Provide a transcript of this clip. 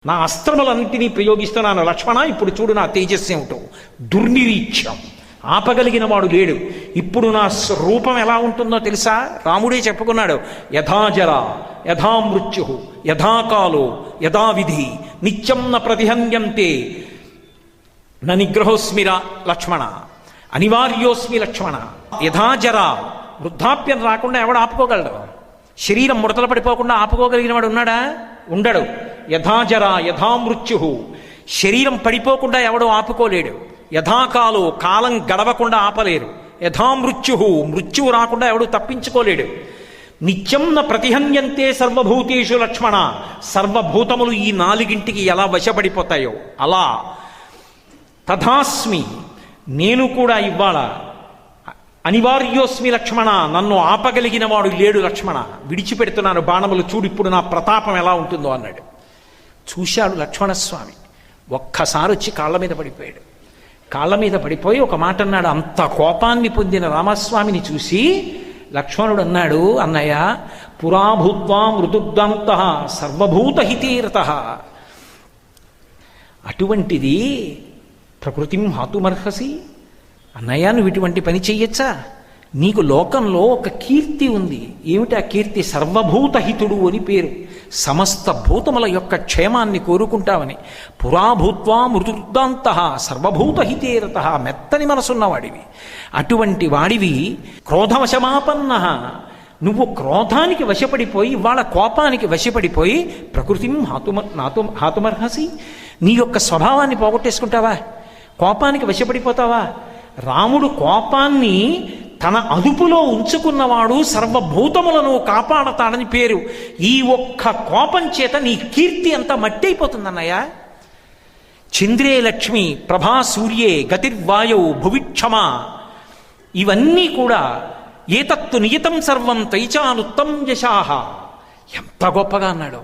నా అస్త్రములన్నింటినీ ప్రయోగిస్తున్నాను లక్ష్మణ, ఇప్పుడు చూడు నా తేజస్సు ఏమిటో. దుర్నిరీక్ష్యం, ఆపగలిగిన వాడు లేడు. ఇప్పుడు నా రూపం ఎలా ఉంటుందో తెలుసా? రాముడే చెప్పుకున్నాడు, యథాజర యథా మృత్యు యథాకాలో యథావిధి నిత్యం న ప్రతిహన్యంతే న నిగ్రహోస్మిర లక్ష్మణ, అనివార్యోస్మి లక్ష్మణ. యథాజర, వృద్ధాప్యం రాకుండా ఎవడు ఆపుకోగలడు? శరీరం ముడతలు పడిపోకుండా ఆపుకోగలిగిన వాడు ఉన్నాడా? ఉండడు. యథాజర యథామృత్యు, శరీరం పడిపోకుండా ఎవడు ఆపుకోలేడు. యథాకాలో, కాలం గడవకుండా ఆపలేరు. యథామృత్యు, మృత్యువు రాకుండా ఎవడు తప్పించుకోలేడు. నిత్యం న ప్రతిహన్యంతే సర్వభూతేషు లక్ష్మణ, సర్వభూతములు ఈ నాలుగింటికి ఎలా వశపడిపోతాయో అలా తథాస్మి, నేను కూడా ఇవ్వాల అనివార్యోస్మి లక్ష్మణ, నన్ను ఆపగలిగిన వాడు లేడు లక్ష్మణ, విడిచిపెడుతున్నాను బాణములు, చూడు ఇప్పుడు నా ప్రతాపం ఎలా ఉంటుందో అన్నాడు. చూశాడు లక్ష్మణస్వామి, ఒక్కసారి వచ్చి కాళ్ళ మీద పడిపోయాడు. కాళ్ళ మీద పడిపోయి ఒక మాట అన్నాడు. అంత కోపాన్ని పొందిన రామస్వామిని చూసి లక్ష్మణుడు అన్నాడు, అన్నయ్య పురాభూత్వా మృదుగ్ధాంత సర్వభూతహితీరత, అటువంటిది ప్రకృతిం హాతుమర్హసి, అన్నయ్య నువ్వు ఇటువంటి పని చెయ్యొచ్చా? నీకు లోకంలో ఒక కీర్తి ఉంది. ఏమిటి ఆ కీర్తి? సర్వభూతహితుడు అని పేరు. సమస్త భూతముల యొక్క క్షేమాన్ని కోరుకుంటావని. పురాభూత్వా మృదుర్దాంత సర్వభూతహితేరత, మెత్తని మనసున్నవాడివి. అటువంటి వాడివి క్రోధవశమాపన్న, నువ్వు క్రోధానికి వశపడిపోయి ఇవాళ కోపానికి వశపడిపోయి ప్రకృతిం హాతుమర్హసి, నీ యొక్క స్వభావాన్ని పోగొట్టేసుకుంటావా? కోపానికి వశపడిపోతావా? రాముడు కోపాన్ని తన అదుపులో ఉంచుకున్నవాడు సర్వభూతములను కాపాడతాడని పేరు. ఈ ఒక్క కోపం చేత నీ కీర్తి అంతా మట్టయిపోతుందన్నయ్య. చంద్రే లక్ష్మి ప్రభా సూర్యే గతిర్వాయౌ భువిక్షమ, ఇవన్నీ కూడా ఏతత్తు నియతం సర్వం తైచానుత్తం యశాహ, ఎంత గొప్పగా అన్నాడు.